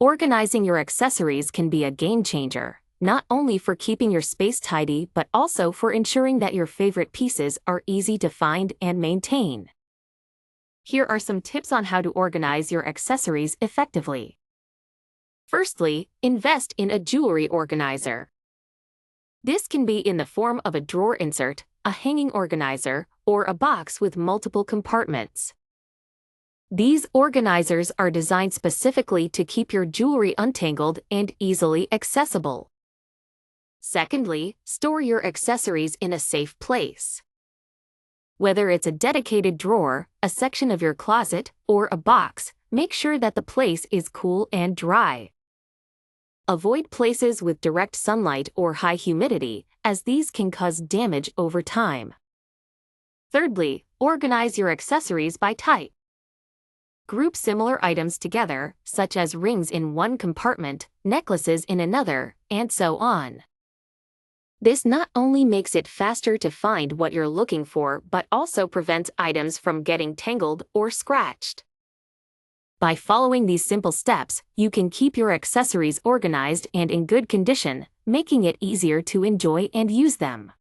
Organizing your accessories can be a game changer, not only for keeping your space tidy but also for ensuring that your favorite pieces are easy to find and maintain. Here are some tips on how to organize your accessories effectively. Firstly, invest in a jewelry organizer. This can be in the form of a drawer insert, a hanging organizer, or a box with multiple compartments. These organizers are designed specifically to keep your jewelry untangled and easily accessible. Secondly, store your accessories in a safe place. Whether it's a dedicated drawer, a section of your closet, or a box, make sure that the place is cool and dry. Avoid places with direct sunlight or high humidity, as these can cause damage over time. Thirdly, organize your accessories by type. Group similar items together, such as rings in one compartment, necklaces in another, and so on. This not only makes it faster to find what you're looking for but also prevents items from getting tangled or scratched. By following these simple steps, you can keep your accessories organized and in good condition, making it easier to enjoy and use them.